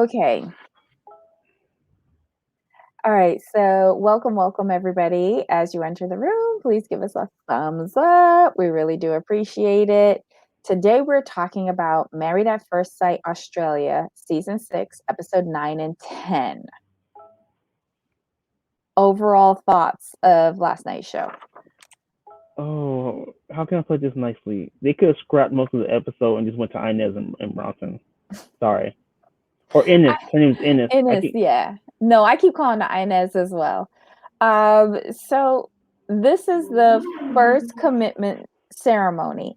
Okay. All right. So, welcome, everybody. As you enter the room, please give us a thumbs up. We really do appreciate it. Today, we're talking about Married at First Sight Australia, Season 6, Episode 9 and 10. Overall thoughts of last night's show. Oh, how can I put this nicely? They could have scrapped most of the episode and just went to Inez and Bronson. Sorry. Or Inez. Her name's Inez. I Inez, think yeah. No, I keep calling her Inez as well. So, this is the first commitment ceremony.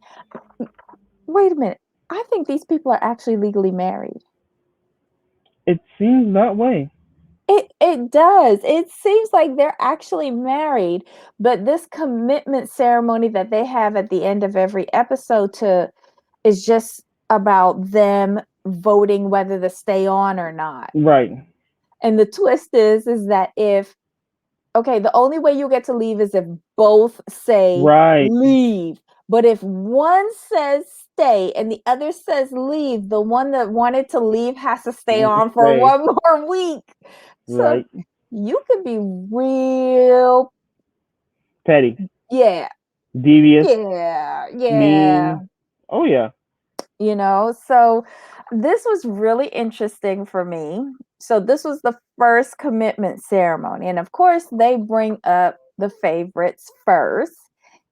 Wait a minute. I think these people are actually legally married. it seems that way. It does. It seems like they're actually married, but this commitment ceremony that they have at the end of every episode to is just about them voting whether to stay on or not. Right. And the twist is that if okay, the only way you get to leave is if both say Right. leave. But if one says stay and the other says leave, the one that wanted to leave has to stay Want to on for stay. one more week. So Right. you could be real, Petty. yeah, Devious. yeah. Mean. Oh yeah. So this was really interesting for me. So this was the first commitment ceremony. And of course, they bring up the favorites first,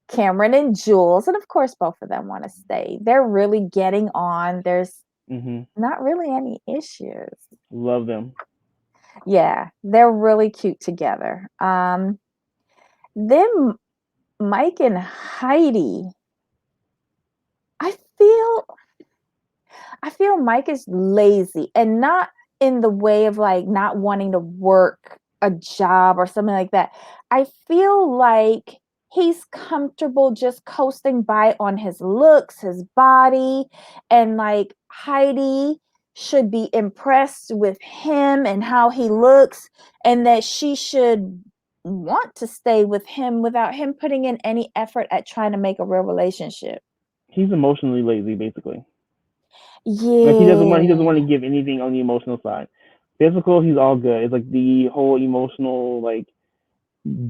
Cameron and Jules. And of course, both of them want to stay. They're really getting on. There's Mhm. not really any issues. Love them. Yeah, they're really cute together. Then Mike and Heidi. I feel I feel Mike is lazy, and not in the way of like not wanting to work a job or something like that. I feel like he's comfortable just coasting by on his looks, his body, and like Heidi should be impressed with him and how he looks, and that she should want to stay with him without him putting in any effort at trying to make a real relationship. He's emotionally lazy, basically. Like he doesn't want Yeah. to give anything on the emotional side. Physical, he's all good. It's like the whole emotional, like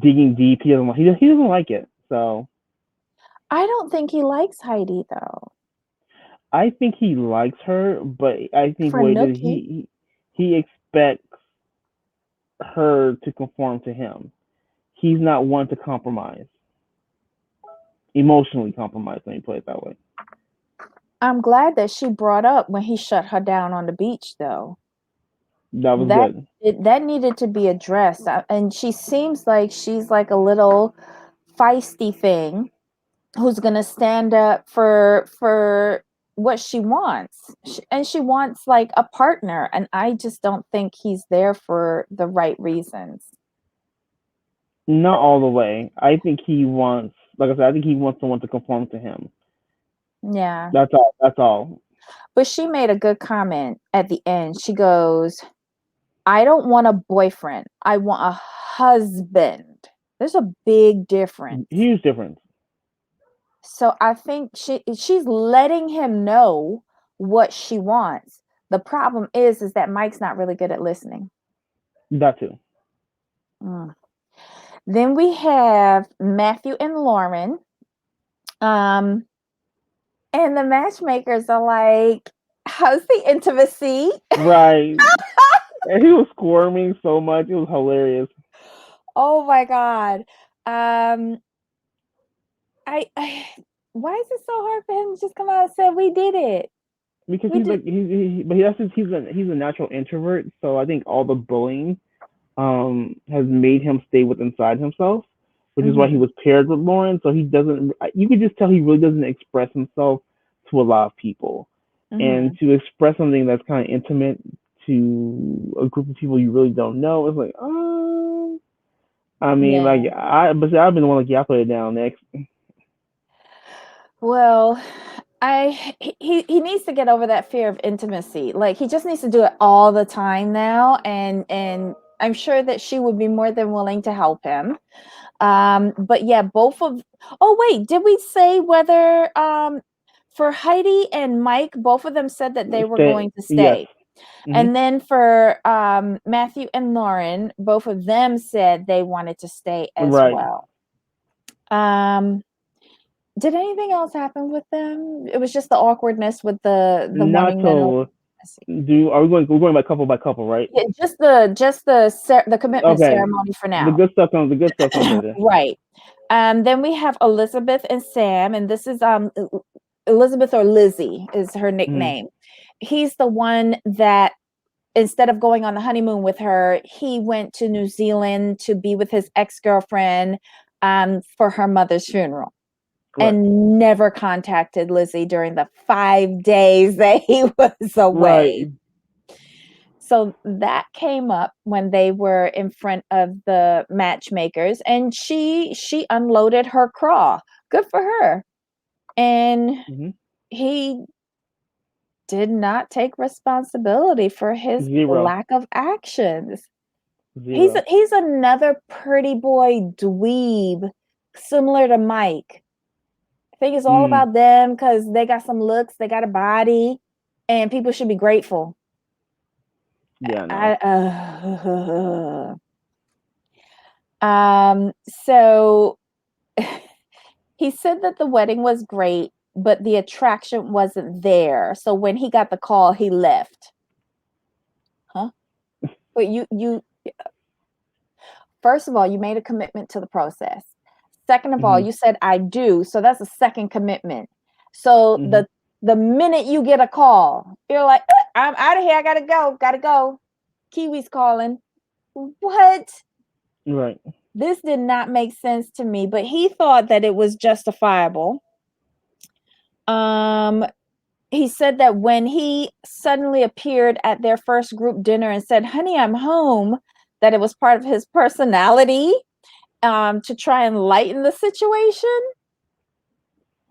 digging deep. He doesn't like it. So I don't think he likes Heidi though. I think he likes her, but I think For what it is, Nookie. he expects her to conform to him. He's not one to compromise, emotionally compromise. Let me put it that way. I'm glad that she brought up when he shut her down on the beach though. That was That good. that needed to be addressed. And she seems like she's like a little feisty thing who's going to stand up for what she wants. And she wants like a partner, and I just don't think he's there for the right reasons. Not all the way. I think he wants, like I said, I think he wants someone to conform to him. Yeah. That's all. That's all. But she made a good comment at the end. She goes, I don't want a boyfriend. I want a husband. There's a big difference. Huge difference. So I think she's letting him know what she wants. The problem is that Mike's not really good at listening. That too. Mm. Then we have Matthew and Lauren. Um, and the matchmakers are like, how's the intimacy? Right. And he was squirming so much. It was hilarious. Oh my God. Um, I why is it so hard for him to just come out and say we did it? Because We he's did. like but that's just, he's a natural introvert. So I think all the bullying has made him stay with inside himself, which is why he Mm-hmm, was paired with Lauren. So he doesn't. You could just tell he really doesn't express himself to a lot of people, and mm-hmm. to express something that's kind of intimate to a group of people you really don't know, it's like, oh. I mean, like Yeah. but see, I've been the one like, yeah, I put it down next. Well, he needs to get over that fear of intimacy. Like he just needs to do it all the time now, and I'm sure that she would be more than willing to help him. But yeah, both of oh wait, did we say whether for Heidi and Mike, both of them said that they were Stay, going to yes, stay. And then for Matthew and Lauren, both of them said they wanted to stay as Right. well. Did anything else happen with them? It was just the awkwardness with the Not wanting the till are we going? We're going by couple, right? yeah, just the commitment Okay. ceremony for The now. good stuff comes. The good stuff comes later. Right. Then we have Elizabeth and Sam, and this is Elizabeth, or Lizzie is her nickname. He's the one that instead of going on the honeymoon with her, he went to New Zealand to be with his ex-girlfriend for her mother's funeral. Right. And never contacted Lizzie during the 5 days that he was away. Right. So that came up when they were in front of the matchmakers, and she unloaded her craw. Good for her. And he did not take responsibility for his Zero. lack of actions. Zero. He's another pretty boy dweeb, similar to Mike. I think it's all about them because they got some looks, they got a body, and people should be grateful. Yeah, no. So he said that the wedding was great, but the attraction wasn't there. So when he got the call, he left. Huh? But you first of all, you made a commitment to the process. Second of all, you said I do. So that's a second commitment. So the minute you get a call, you're like, I'm out of here. I gotta go. Kiwi's calling. What? Right. This did not make sense to me, but he thought that it was justifiable. He said that when he suddenly appeared at their first group dinner and said, "Honey, I'm home," that it was part of his personality to try and lighten the situation.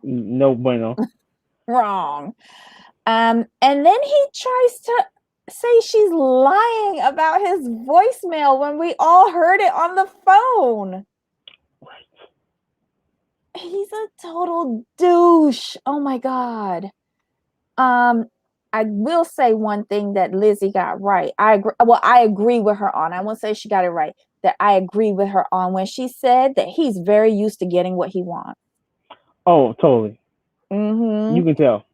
No bueno. Wrong. And then he tries to say she's lying about his voicemail when we all heard it on the phone. He's a total douche. Oh my God. I will say one thing that Lizzie got right. I agree with her on. I won't say she got it right. That I agree with her on when she said that he's very used to getting what he wants. Oh, totally. You can tell.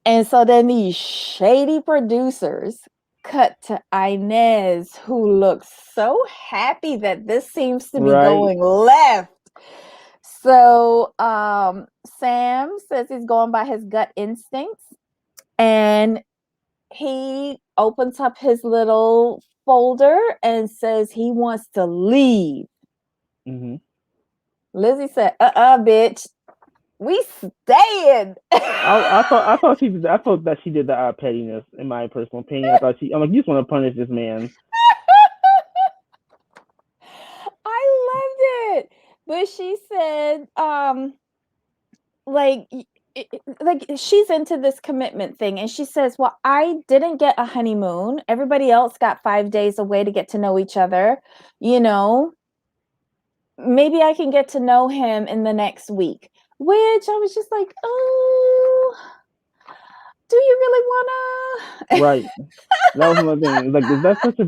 And so then these shady producers cut to Inez, who looks so happy that this seems to be going left. So Sam says he's going by his gut instincts, and he opens up his little folder and says he wants to leave. Lizzie said, bitch, we staying. I thought that she did the pettiness, in my personal opinion. I'm like, you just want to punish this man. I loved it. But she said, like she's into this commitment thing, and she says, well, I didn't get a honeymoon. Everybody else got 5 days away to get to know each other. Maybe I can get to know him in the next week. Which I was just like, oh, do you really wanna? Right. That was my thing. Like, that's such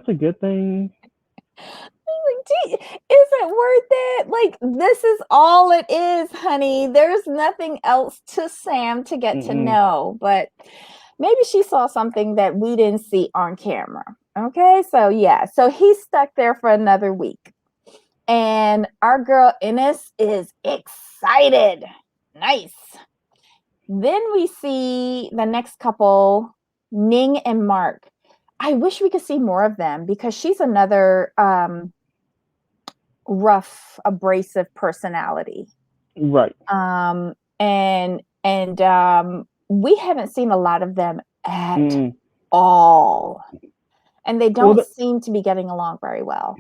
a good thing. Is it worth it? Like, this is all it is, honey. There's nothing else to Sam to get to know. But maybe she saw something that we didn't see on camera. Okay, so yeah. So he's stuck there for another week. And our girl Ines is excited. Nice. Then we see the next couple, Ning and Mark. I wish we could see more of them because she's another rough, abrasive personality. Right. And we haven't seen a lot of them at all. And they don't seem to be getting along very well.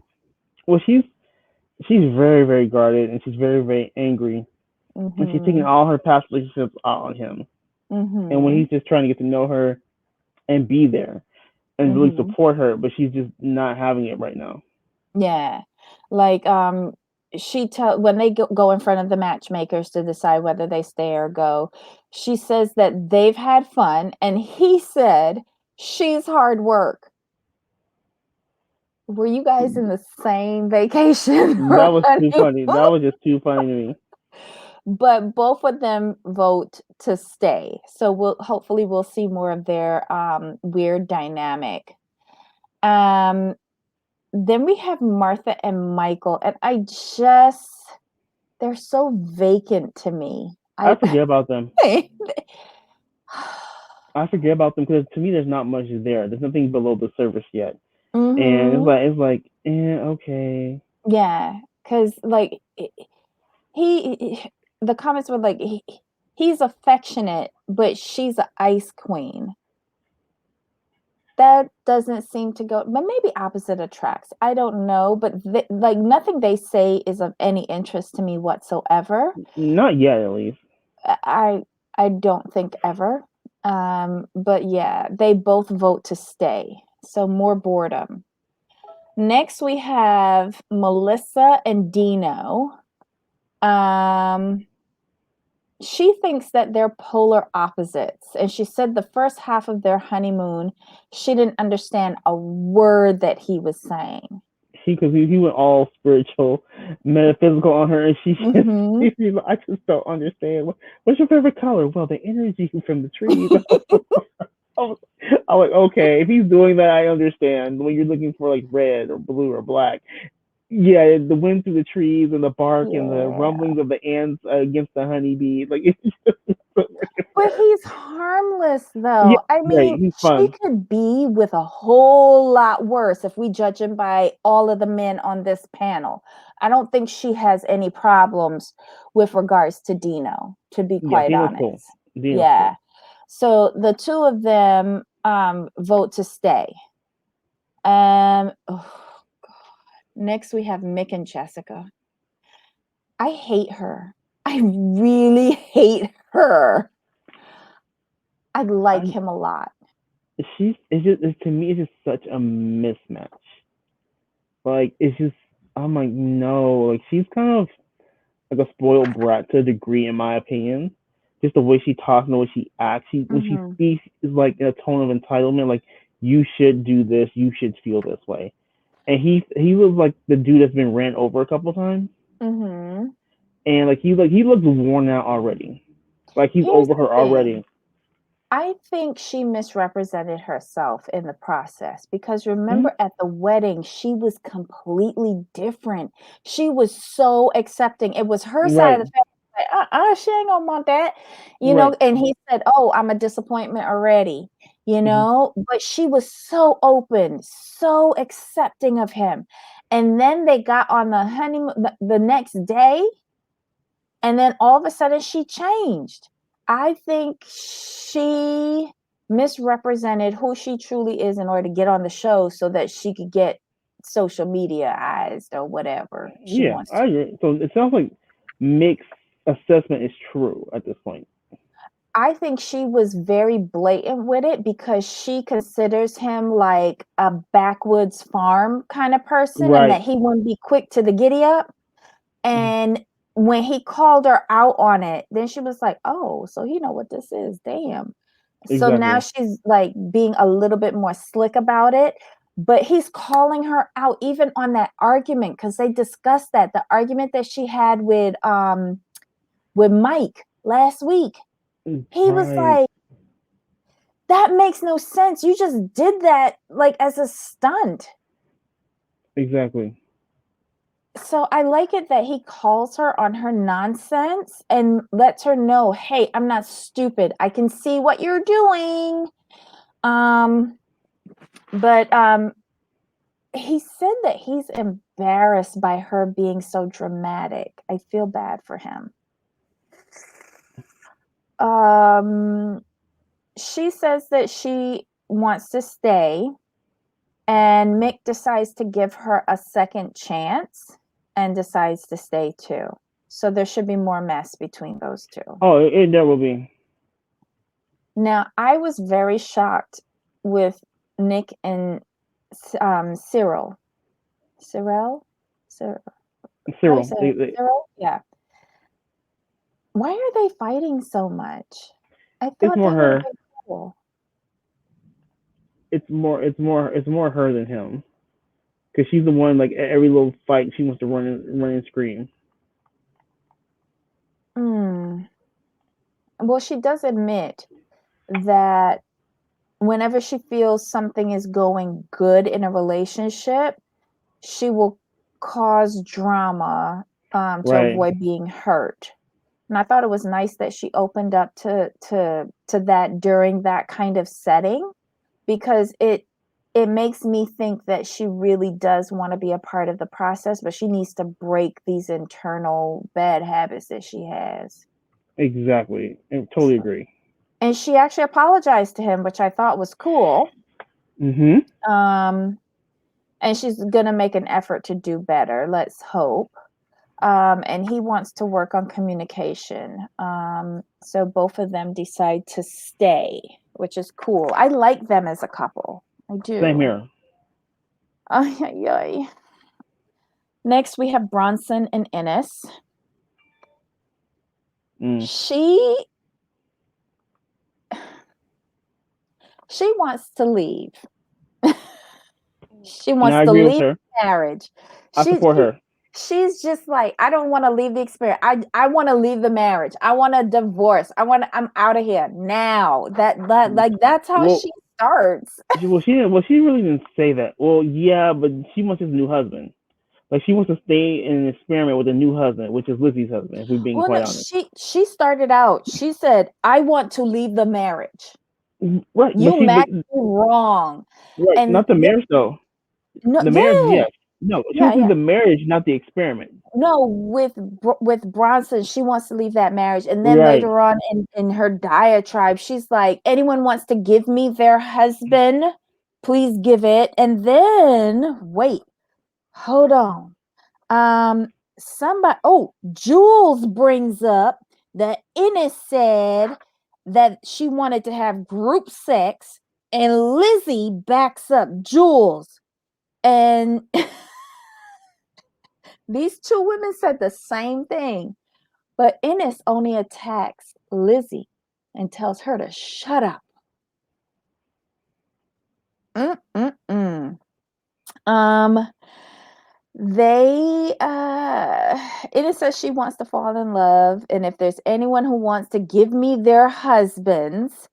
Well, she's very, very guarded, and she's very, very angry. And she's taking all her past relationships out on him. And when he's just trying to get to know her and be there and really support her, but she's just not having it right now. Yeah. Like when they go in front of the matchmakers to decide whether they stay or go, she says that they've had fun, and he said She's hard work. Were you guys in the same vacation That or was too honeymoon? funny. That was just too funny to me. But both of them vote to stay. So we'll see more of their weird dynamic. Um, then we have Martha and Michael, and they're so vacant to me. I forget about them. I forget about them because to me, there's not much there. There's nothing below the surface yet, and Mm-hmm. okay. Yeah, because like the comments were like he's affectionate, but she's an ice queen. That doesn't seem to go, but maybe opposite attracts. I don't know, but like nothing they say is of any interest to me whatsoever. Not yet, at least. I I don't think ever. But yeah, they both vote to stay. So more boredom. Next we have Melissa and Dino. Um, she thinks that they're polar opposites. And she said the first half of their honeymoon, she didn't understand a word that he was saying. Because he went all spiritual, metaphysical on her, and Mm-hmm. I just don't understand. What's your favorite color? Well, the energy from the trees. I'm like, okay, if he's doing that, I understand. When you're looking for like red or blue or black, yeah, the wind through the trees and the bark and the Yeah. rumblings of the ants against the honeybee, like it's just But he's harmless, yeah, though. I right. mean, He's she fun. could be with a whole lot worse if we judge him by all of the men on this panel. I don't think she has any problems with regards to Dino, to be Yeah, quite Dino's cool. honest. Dino's Yeah. cool. So the two of them vote to stay. Oh, next we have Mick and Jessica. I hate her. I really hate her. I like I, him a lot. to me it's just such a mismatch. Like it's just I'm like no, like she's kind of like a spoiled brat to a degree in my opinion. Just the way she talks and the way she acts, when she Mm-hmm. speaks is like in a tone of entitlement, like you should do this, you should feel this way. And he was like the dude that's been ran over a couple times, Mm-hmm. and he looks worn out already, like he's Here's over the her thing. already. I think she misrepresented herself in the process because Mm-hmm. remember at the wedding, she was completely different. She was so accepting. It was her side Right, of the family, like, she ain't gonna want that, right. and he said, oh, I'm a disappointment already, Mm-hmm. but she was so open, so accepting of him. And then they got on the honeymoon the next day, and then all of a sudden she changed. I think she misrepresented who she truly is in order to get on the show so that she could get social mediaized or whatever she Yeah, wants to. I agree. So it sounds like Mick's assessment is true at this point. I think she was very blatant with it because she considers him like a backwoods farm kind of person and Right. that he wouldn't be quick to the giddy up. Mm-hmm. And when he called her out on it, then she was like, "Oh, so you know what this is? Damn." So now Exactly. she's like being a little bit more slick about it, but he's calling her out even on that argument because they discussed that the argument that she had with Mike last week. He was Right. like, "That makes no sense. You just did that like as a stunt." Exactly. So I like it that he calls her on her nonsense and lets her know, "Hey, I'm not stupid. I can see what you're doing." Um, but he said that he's embarrassed by her being so dramatic. I feel bad for him. Um, she says that she wants to stay, and Mick decides to give her a second chance and decides to stay too. So there should be more mess between those two. Oh, there will be. Now, I was very shocked with Nick and Cyril. Cyril? Cyril? How do you Cyril. say it? Cyril? Yeah. Why are they fighting so much? I It's thought more they would have her. been cool. it's more her than him, because she's the one, like, at every little fight she wants to run and scream. Mm. Well, she does admit that whenever she feels something is going good in a relationship, she will cause drama to Right. avoid being hurt. And I thought it was nice that she opened up to that during that kind of setting, because it makes me think that she really does want to be a part of the process, but she needs to break these internal bad habits that she has. Exactly. I totally agree. And she actually apologized to him, which I thought was cool. Mhm. Um, and she's gonna make an effort to do better. Let's hope. And he wants to work on communication. So both of them decide to stay, which is cool. I like them as a couple. I Same do. here. Ay, ay, ay. Next, we have Bronson and Ennis. Mm. She she wants to leave. She And wants I to agree with leave her. the marriage. I She, support she her. she's just like, I don't want to leave the experience. I want to leave the marriage. I want a divorce. I'm out of here now. That like that's how Well, she starts. she really didn't say that. Well, yeah, but she wants his new husband. Like, she wants to stay and experiment with a new husband, which is Lizzie's husband, if we're being Well, no, quite honest. she started out. She said, "I want to leave the marriage. Right, You married me wrong." right, And not the marriage though. no, The marriage, yeah, yes. No, she yeah, wants to leave yeah. the marriage, not the experiment. No, with Bronson, she wants to leave that marriage, and then Right. later on in her diatribe, she's like, "Anyone wants to give me their husband, please give it." And then wait, hold on. Somebody, oh, Jules brings up that Ennis said that she wanted to have group sex, and Lizzie backs up Jules. And these two women said the same thing, but Ennis only attacks Lizzie and tells her to shut up. Mm-mm-mm. Um, they Ennis says she wants to fall in love, and if there's anyone who wants to give me their husbands,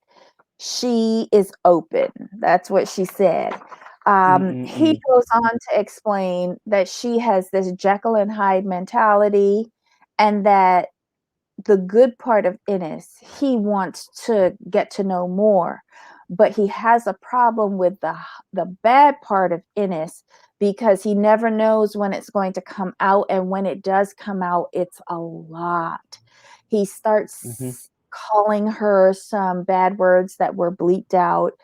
she is open. That's what she said. He Mm-mm-mm. goes on to explain that she has this Jekyll and Hyde mentality, and that the good part of Ennis, he wants to get to know more, but he has a problem with the bad part of Ennis, because he never knows when it's going to come out, and when it does come out, it's a lot. He Mhm. starts calling her some bad words that were bleeped out.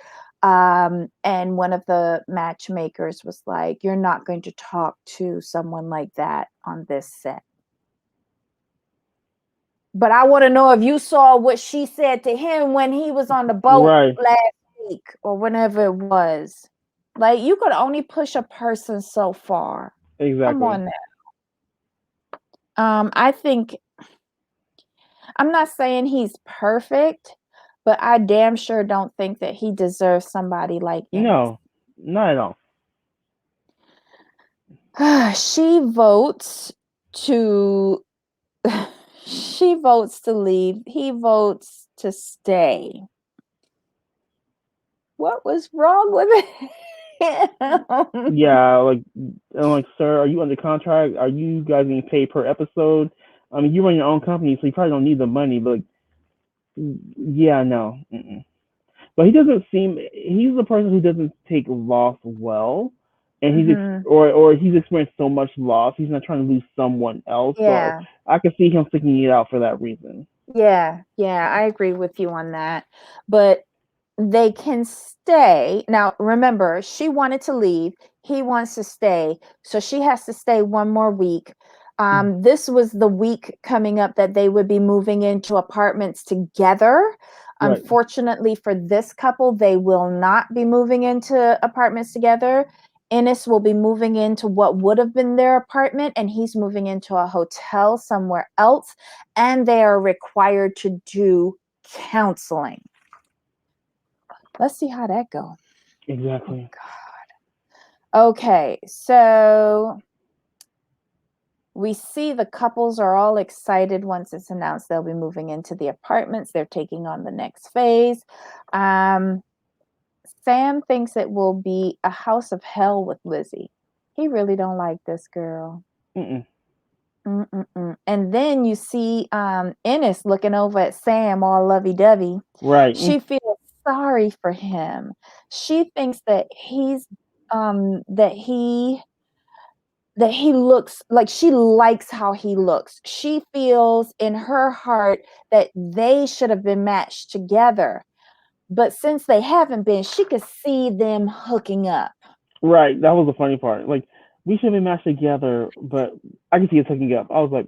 And one of the matchmakers was like, "You're not going to talk to someone like that on this set." But I want to know if you saw what she said to him when he was on the boat Right. last week or whenever it was. Like, you could only push a person so far. Come Exactly. on now. I think, I'm not saying he's perfect, but I damn sure don't think that he deserves somebody like Ennis. No, not at all. She votes to she votes to leave. He votes to stay. What was wrong with him? Yeah, like, I'm like, sir, are you under contract? Are you guys getting paid per episode? I mean, you run your own company, so you probably don't need the money. But, like, yeah, no. Mm-mm. But he doesn't seem. He's the person who doesn't take loss well, and Mhm. or he's experienced so much loss. He's not trying to lose someone else. So Yeah. I can see him sticking it out for that reason. Yeah. Yeah, I agree with you on that. But they can stay. Now, remember, she wanted to leave. He wants to stay. So she has to stay one more week. This was the week coming up that they would be moving into apartments together. Right. Unfortunately for this couple, they will not be moving into apartments together. Ennis will be moving into what would have been their apartment, and he's moving into a hotel somewhere else. And they are required to do counseling. Let's see how that goes. Exactly. Okay, so we see the couples are all excited once it's announced they'll be moving into the apartments. They're taking on the next phase. Sam thinks it will be a house of hell with Lizzie. He really don't like this girl. Mm-mm. Mm-mm-mm. And then you see Ennis looking over at Sam all lovey-dovey. Right. She feels sorry for him. She thinks that he looks like, she likes how he looks. She feels in her heart that they should have been matched together. But since they haven't been, she could see them hooking up. Right. That was the funny part. Like, we should be matched together, but I can see it hooking up. I was like,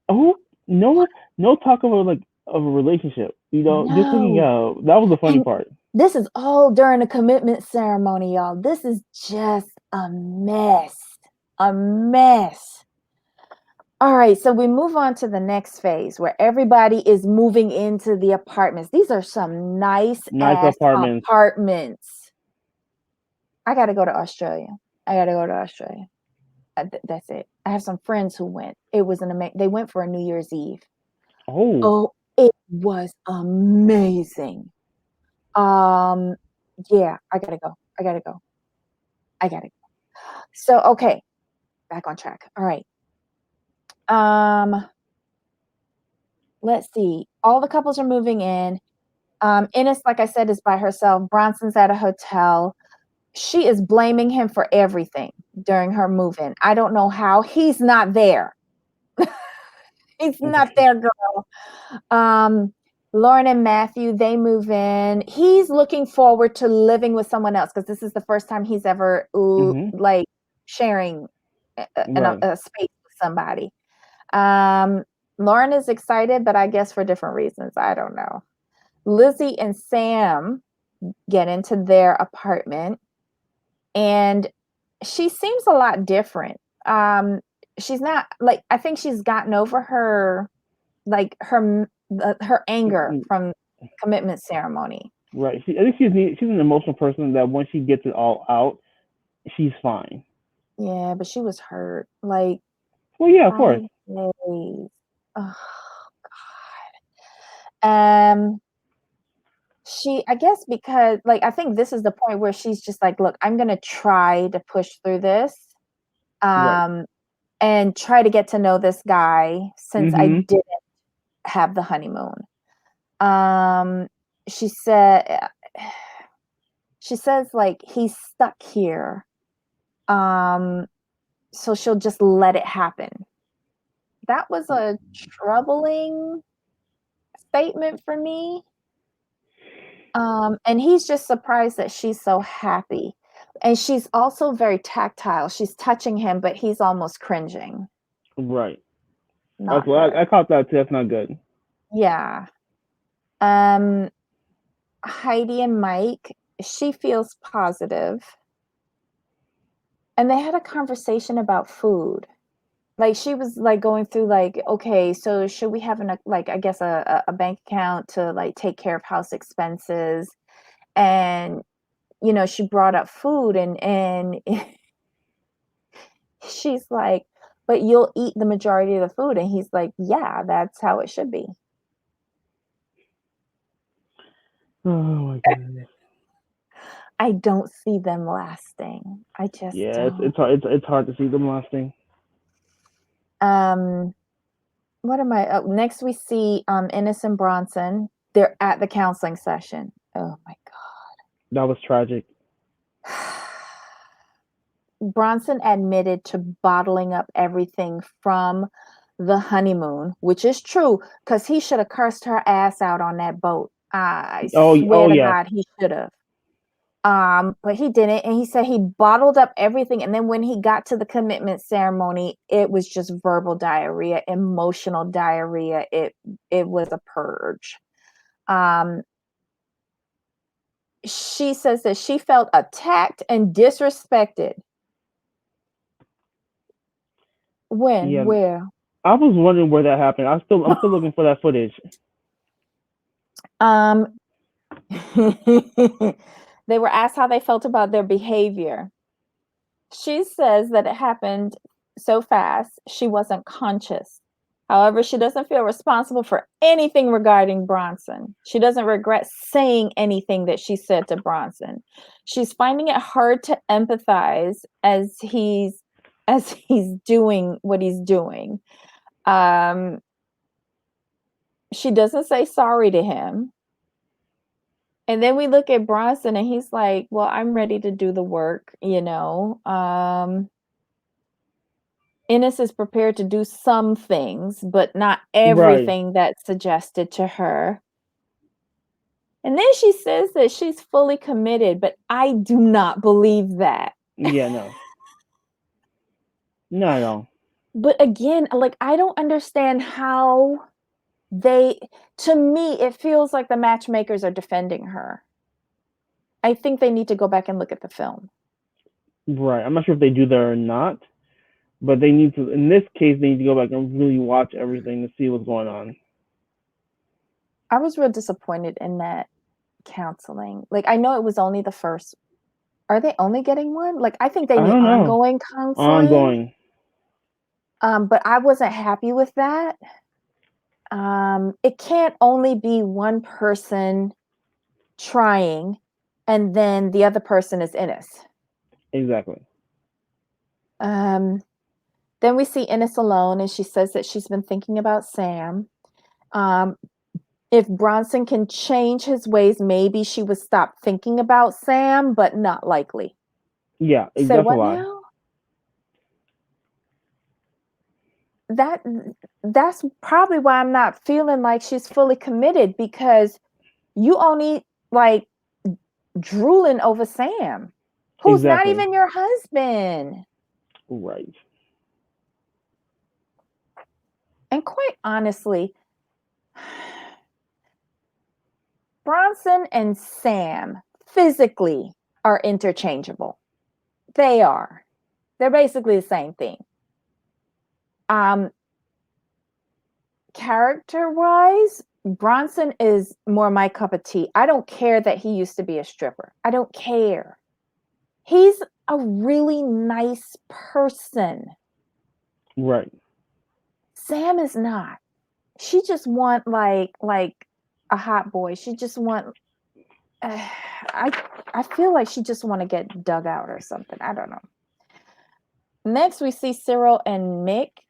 oh, no, no talk of a relationship. Just hooking No. up. That was the funny And part. this is all during the commitment ceremony, y'all. This is just a mess. A mess. All right, so we move on to the next phase where everybody is moving into the apartments. These are some nice Nice ass apartments. apartments. I got to go to Australia. That's it. I have some friends who went. It was they went for a New Year's Eve. Oh. Oh, it was amazing. Yeah, I got to go. I got to go. I got to go. So, okay, back on track. All right. Let's see. All the couples are moving in. Ennis, like I said, is by herself. Bronson's at a hotel. She is blaming him for everything during her move-in. I don't know how. He's not there. He's not there, girl. Lauren and Matthew, they move in. He's looking forward to living with someone else because this is the first time he's ever Mm-hmm. like sharing Right. a space with somebody. Lauren is excited, but I guess for different reasons. I don't know. Lizzie and Sam get into their apartment, and she seems a lot different. She's not like, I think she's gotten over her her anger from commitment ceremony. Right. I think she's an emotional person that once she gets it all out, she's fine. Yeah, but she was hurt. Like, Well, yeah, of course. 5 days. Oh God. I guess because, like, I think this is the point where she's just like, look, I'm gonna try to push through this. Right. And try to get to know this guy since I Mm-hmm. didn't have the honeymoon. Um, she said, she says like he's stuck here. So she'll just let it happen. That was a troubling statement for me. And he's just surprised that she's so happy. And she's also very tactile. She's touching him, but he's almost cringing. Right. That's Not what good. I caught that too. That's not good. Yeah. Um, Heidi and Mike, she feels positive. And they had a conversation about food. Like, she was like going through like, okay, so should we have like, I guess a bank account to like take care of house expenses? And she brought up food, and she's like, but you'll eat the majority of the food. And he's like, yeah, that's how it should be. Oh my goodness. I don't see them lasting. I just Yeah, don't. it's hard to see them lasting. Um, what am I? Next, we see Ennis and Bronson. They're at the counseling session. Oh my That was tragic. God. Bronson admitted to bottling up everything from the honeymoon, which is true because he should have cursed her ass out on that boat. I Oh swear to yes. God, he should have. But he didn't, and he said he bottled up everything, and then when he got to the commitment ceremony, it was just verbal diarrhea, emotional diarrhea. It was a purge. Um, she says that she felt attacked and disrespected. When? Yeah. Where? I was wondering where that happened. I'm still looking for that footage. Um, They were asked how they felt about their behavior. She says that it happened so fast, she wasn't conscious. However, she doesn't feel responsible for anything regarding Bronson. She doesn't regret saying anything that she said to Bronson. She's finding it hard to empathize as he's doing what he's doing. She doesn't say sorry to him. And then we look at Bronson and he's like, well, I'm ready to do the work, you know. Innes is prepared to do some things, but not Right. everything that's suggested to her. And then she says that she's fully committed, but I do not believe that. Yeah, no. Not at all. But again, like, I don't understand how to me, it feels like the matchmakers are defending her. I think they need to go back and look at the film. Right. I'm not sure if they do that or not, but they need to. In this case, they need to go back and really watch everything to see what's going on. I was real disappointed in that counseling. Like, I know it was only the first. Are they only getting one? Like, I think they I need don't know. ongoing counseling. Ongoing. But I wasn't happy with that. It can't only be one person trying and then the other person is Innes. Exactly. Then we see Innes alone and she says that she's been thinking about Sam. If Bronson can change his ways, maybe she would stop thinking about Sam, but not likely. Yeah, Say that's a what lie. now? That's probably why I'm not feeling like she's fully committed, because you only like drooling over Sam, who's not Exactly. even your husband. Right. And quite honestly, Bronson and Sam physically are interchangeable. They are. They're basically the same thing. Character-wise, Bronson is more my cup of tea. I don't care that he used to be a stripper. I don't care. He's a really nice person. Right. Sam is not. She just want like a hot boy. She just want I feel like she just want to get dug out or something. I don't know. Next we see Cyril and Nick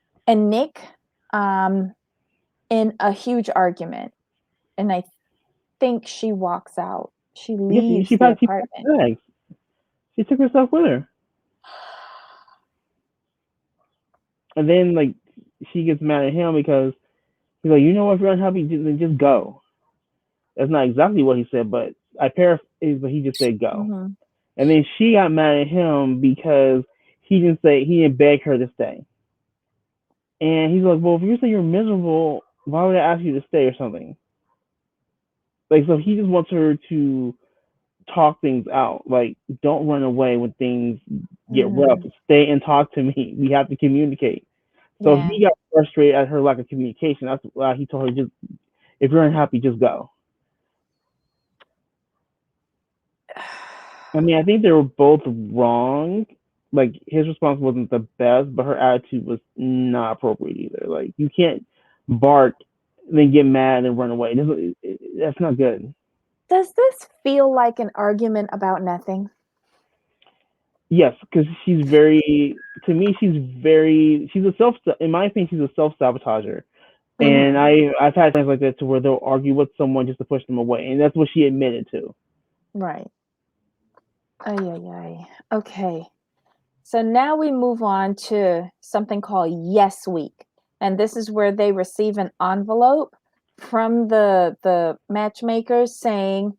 in a huge argument. And I think she walks out. She Yes, leaves she the packed apartment. bags. She took herself with her. And then like she gets mad at him because he's like, you know what, if you're unhappy, then just go. That's not exactly what he said, but I paraphrase, but he just said go. Mm-hmm. And then she got mad at him because he didn't beg her to stay. And he's like, well, if you say you're miserable, why would I ask you to stay or something? Like, so he just wants her to talk things out. Like, don't run away when things get rough. Mm-hmm. Stay and talk to me. We have to communicate. So Yeah. he got frustrated at her lack of communication. That's why he told her, just if you're unhappy, just go. I mean, I think they were both wrong. Like his response wasn't the best, but her attitude was not appropriate either. Like you can't bark, then get mad and run away. That's not good. Does this feel like an argument about nothing? Yes, because she's very. To me, she's a self. In my opinion, she's a self sabotager. And Mm-hmm. I've had friends like that to where they'll argue with someone just to push them away, and that's what she admitted to. Right. Ay, ay, ay. Okay. So now we move on to something called Yes Week. And this is where they receive an envelope from the matchmakers saying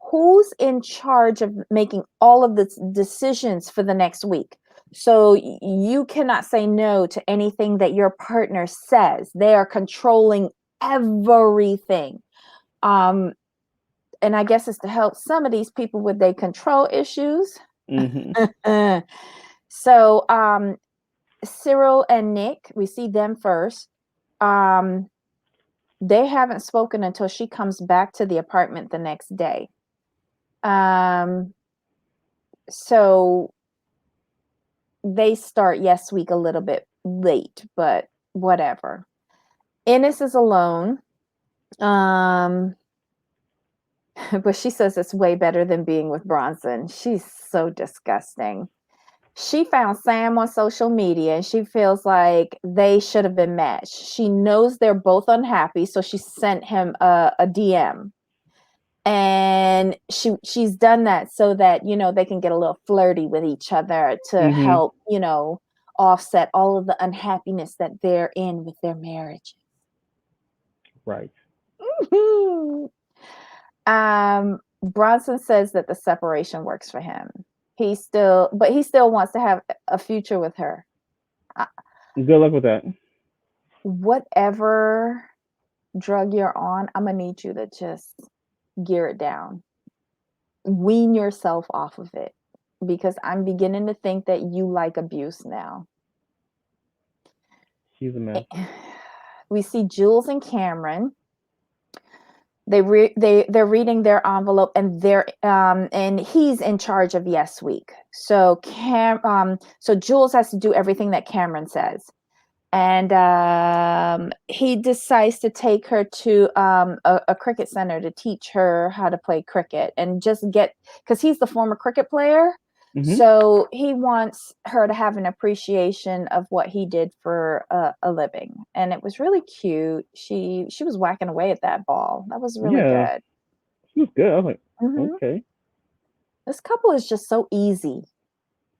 who's in charge of making all of the decisions for the next week. So you cannot say no to anything that your partner says. They are controlling everything. And I guess it's to help some of these people with their control issues. Mm-hmm. So Cyril and Nick, we see them first. They haven't spoken until she comes back to the apartment the next day. So they start Yes Week a little bit late, but whatever. Ennis is alone. But she says it's way better than being with Bronson. She's so disgusting. She found Sam on social media and she feels like they should have been matched. She knows they're both unhappy, so she sent him a DM. And she's done that so that, they can get a little flirty with each other to help, offset all of the unhappiness that they're in with their marriage. Right. Bronson says that the separation works for him. He still wants to have a future with her. Good luck with that. Whatever drug you're on, I'm gonna need you to just gear it down. Wean yourself off of it, because I'm beginning to think that you like abuse now. She's a mess. We see Jules and Cameron. They're reading their envelope, and and he's in charge of Yes Week. So so Jules has to do everything that Cameron says. And he decides to take her to a cricket center to teach her how to play cricket, and because he's the former cricket player. Mm-hmm. So he wants her to have an appreciation of what he did for a living. And it was really cute. She was whacking away at that ball. That was really good. She was good. I was like, okay. This couple is just so easy.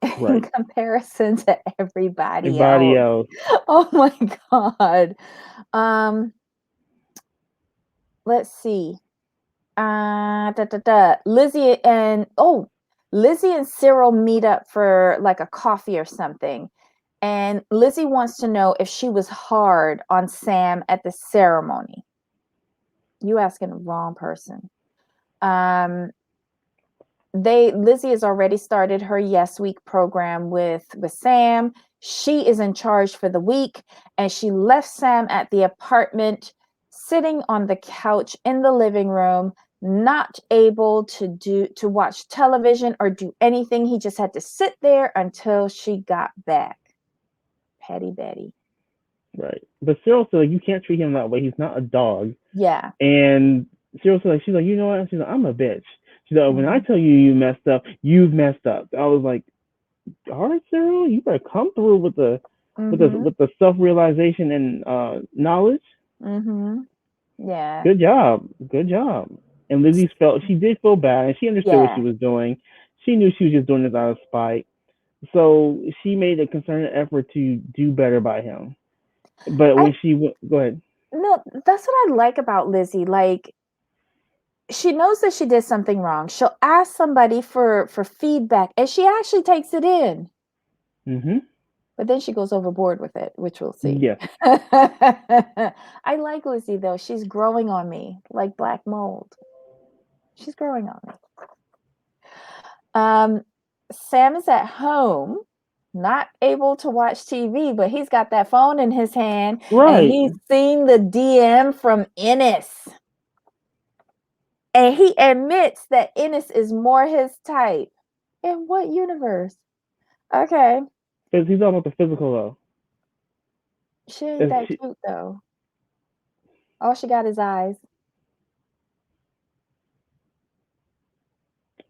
Right. In comparison to everybody else. Oh my God. Let's see. Lizzie and Cyril meet up for like a coffee or something. And Lizzie wants to know if she was hard on Sam at the ceremony. You asking the wrong person. Lizzie has already started her Yes Week program with Sam. She is in charge for the week, and she left Sam at the apartment, sitting on the couch in the living room, not able to watch television or do anything. He just had to sit there until she got back. Petty Betty. Right. But Cyril said, like, you can't treat him that way. He's not a dog. Yeah. And Cyril said, like, she's like, you know what? She's like, I'm a bitch. She's like, when I tell you messed up, you've messed up. I was like, all right, Cyril, you better come through with the with the self-realization and knowledge. Yeah. Good job. And Lizzie did feel bad, and she understood what she was doing. She knew she was just doing this out of spite. So she made a concerted effort to do better by him. But when go ahead. No, that's what I like about Lizzie. Like, she knows that she did something wrong. She'll ask somebody for feedback, and she actually takes it in. But then she goes overboard with it, which we'll see. Yes. I like Lizzie, though. She's growing on me like black mold. She's growing on me. Sam is at home, not able to watch TV, but he's got that phone in his hand. Right. And he's seen the DM from Ennis. And he admits that Ennis is more his type. In what universe? Okay. Because he's all about the physical, though. She ain't that cute, though. All she got is eyes.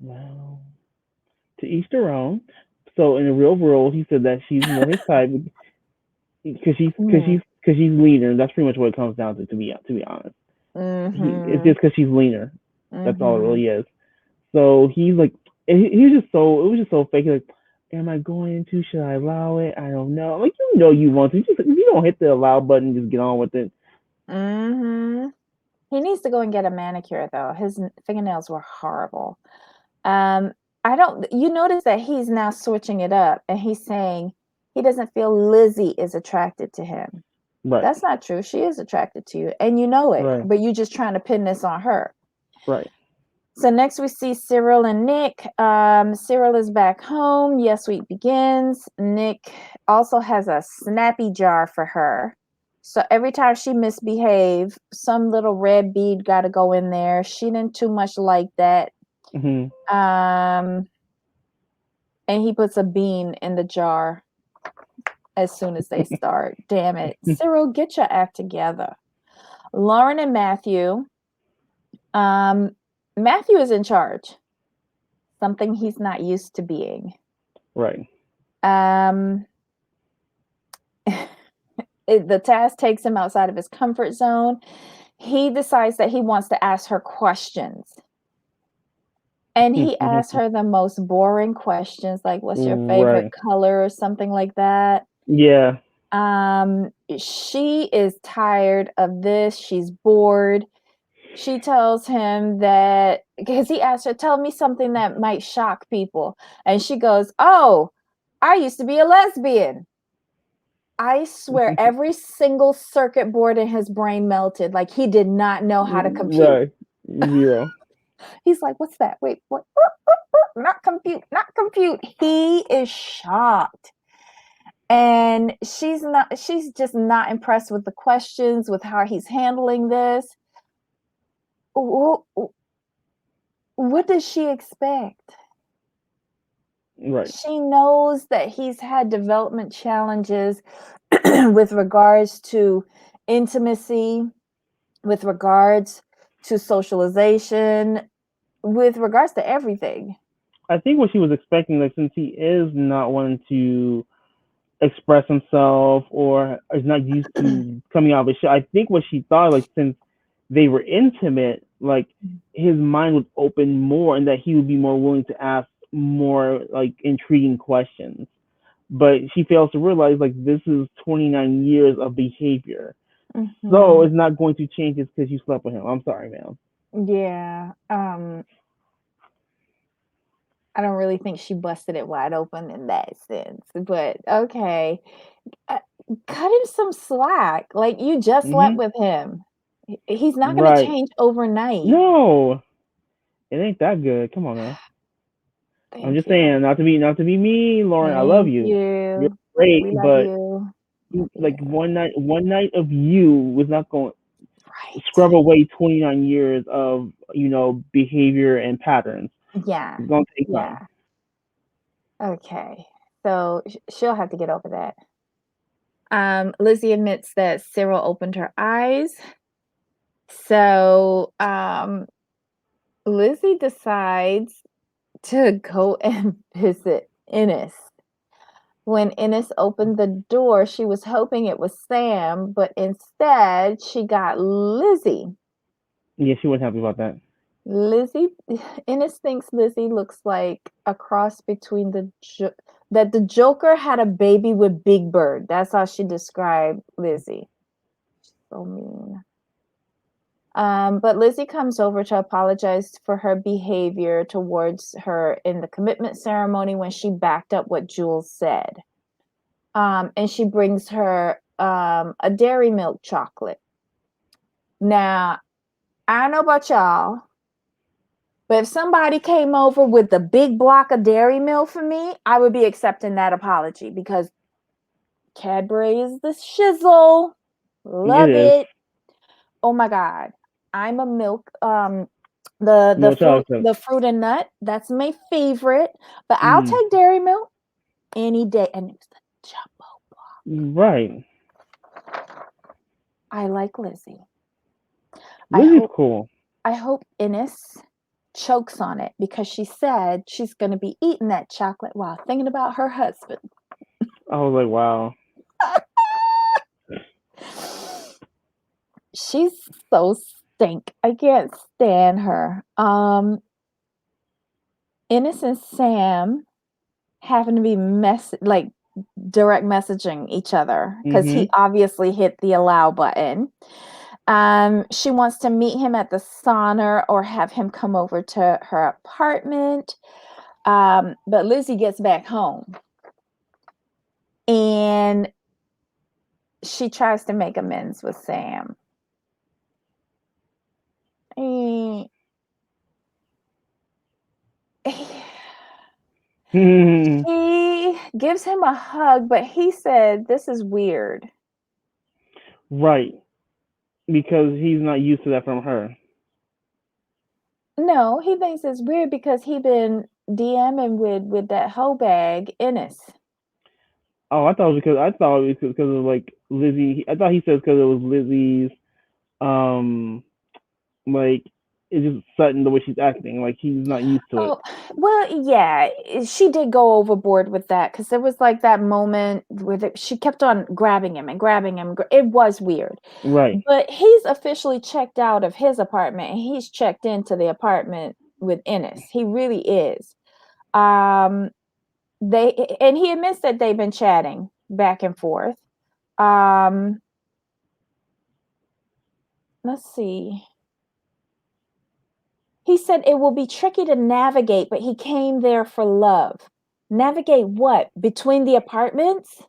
Well, to each their own. So in the real world, he said that she's more his type because she's leaner. That's pretty much what it comes down to be honest. It's just because she's leaner. That's all it really is. So he's like, it was just so fake. Like, am I going to? Should I allow it? I don't know. Like, you want to. Just, if you don't hit the allow button, just get on with it. He needs to go and get a manicure, though. His fingernails were horrible. You notice that he's now switching it up, and he's saying he doesn't feel Lizzie is attracted to him. Right. That's not true. She is attracted to you, and you know it, right. But you're just trying to pin this on her. Right. So next we see Cyril and Nick. Cyril is back home. Yes Week begins. Nick also has a snappy jar for her. So every time she misbehaves, some little red bead got to go in there. She didn't too much like that. And he puts a bean in the jar as soon as they start. Damn it. Cyril, get your act together. Lauren and Matthew. Matthew is in charge. Something he's not used to being. Right. The task takes him outside of his comfort zone. He decides that he wants to ask her questions. And he asks her the most boring questions, like, what's your favorite color or something like that. Yeah. She is tired of this. She's bored. She tells him that, because he asked her, tell me something that might shock people. And she goes, oh, I used to be a lesbian. I swear every single circuit board in his brain melted. Like he did not know how to compute. Right. Zero. He's like, what's that? Wait, what? Not compute, not compute. He is shocked. And she's just not impressed with the questions, with how he's handling this. What does she expect? Right. She knows that he's had development challenges with regards to intimacy, with regards to socialization, with regards to everything. I think what she was expecting, like, since he is not wanting to express himself or is not used to coming out of his shell, I think what she thought, like, since they were intimate, like, his mind would open more and that he would be more willing to ask more, like, intriguing questions. But she fails to realize, like, this is 29 years of behavior. Mm-hmm. So it's not going to change just because you slept with him. I'm sorry, ma'am. Yeah. I don't really think she busted it wide open in that sense, but okay. Cut him some slack. Like, you just slept with him. He's not going to change overnight. No, it ain't that good. Come on, man. I'm just saying, not to be me, Lauren. I love you. You're great, but like one night of you was not going to scrub away 29 years of behavior and patterns. Yeah, it's gonna take time. Okay, so she'll have to get over that. Lizzie admits that Cyril opened her eyes. So Lizzie decides to go and visit Ennis. When Ennis opened the door, she was hoping it was Sam, but instead she got Lizzie. Yeah, she wasn't happy about that. Ennis thinks Lizzie looks like a cross between that the Joker had a baby with Big Bird. That's how she described Lizzie. So mean. But Lizzie comes over to apologize for her behavior towards her in the commitment ceremony when she backed up what Jules said. And she brings her a dairy milk chocolate. Now, I don't know about y'all, but if somebody came over with a big block of dairy milk for me, I would be accepting that apology because Cadbury is the shizzle. Love it. Oh my God. I'm a milk, the fruit and nut. That's my favorite. But I'll take dairy milk any day. And it's the jumbo block. Right. I like Lizzie. Lizzie's cool. I hope Ennis chokes on it because she said she's going to be eating that chocolate while thinking about her husband. I was like, wow. She's so stink. I can't stand her. Ennis and Sam happen to be direct messaging each other because he obviously hit the allow button. She wants to meet him at the sauna or have him come over to her apartment. But Lizzie gets back home and she tries to make amends with Sam. He gives him a hug, but he said, this is weird. Right. Because he's not used to that from her. No, he thinks it's weird because he been DMing with that hoe bag, Ennis. Oh, I thought it was because of like Lizzie. I thought he said because it was Lizzie's, like it's just sudden the way she's acting. Like he's not used to it. Oh, well, yeah, she did go overboard with that because there was like that moment where she kept on grabbing him and grabbing him. It was weird. Right. But he's officially checked out of his apartment and he's checked into the apartment with Ennis. He really is. Um, and he admits that they've been chatting back and forth. Let's see. He said it will be tricky to navigate, but he came there for love. Navigate what? Between the apartments?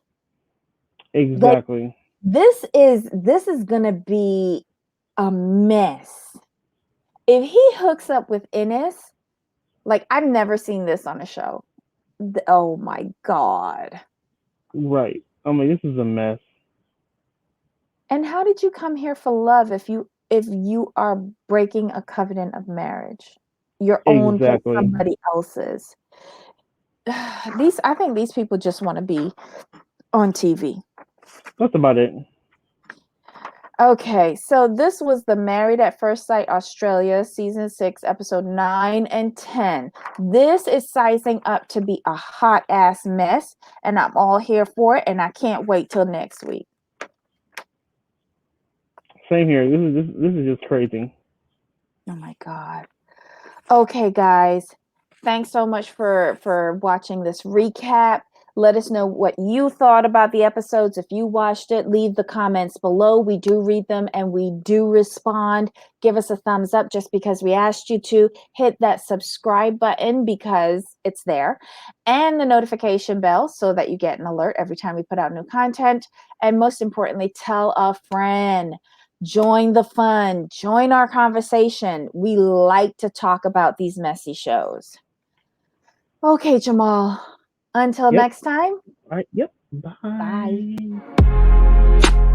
Exactly. Like, this is gonna be a mess. If he hooks up with Ennis, like I've never seen this on a show. Oh my God. Right. I mean, this is a mess. And how did you come here for love if you are breaking a covenant of marriage? Your own plus Exactly. somebody else's. I think these people just want to be on TV. That's about it. Okay, so this was the Married at First Sight Australia season 6 episode 9 and 10. This is sizing up to be a hot ass mess and I'm all here for it and I can't wait till next week. Same here. This is just crazy. Oh my God. Okay, guys. Thanks so much for watching this recap. Let us know what you thought about the episodes. If you watched it, leave the comments below. We do read them and we do respond. Give us a thumbs up just because we asked you to. Hit that subscribe button because it's there. And the notification bell so that you get an alert every time we put out new content. And most importantly, tell a friend. Join the fun. Join our conversation. We like to talk about these messy shows. Okay, Jamal. Until next time. All right. Yep. Bye. Bye.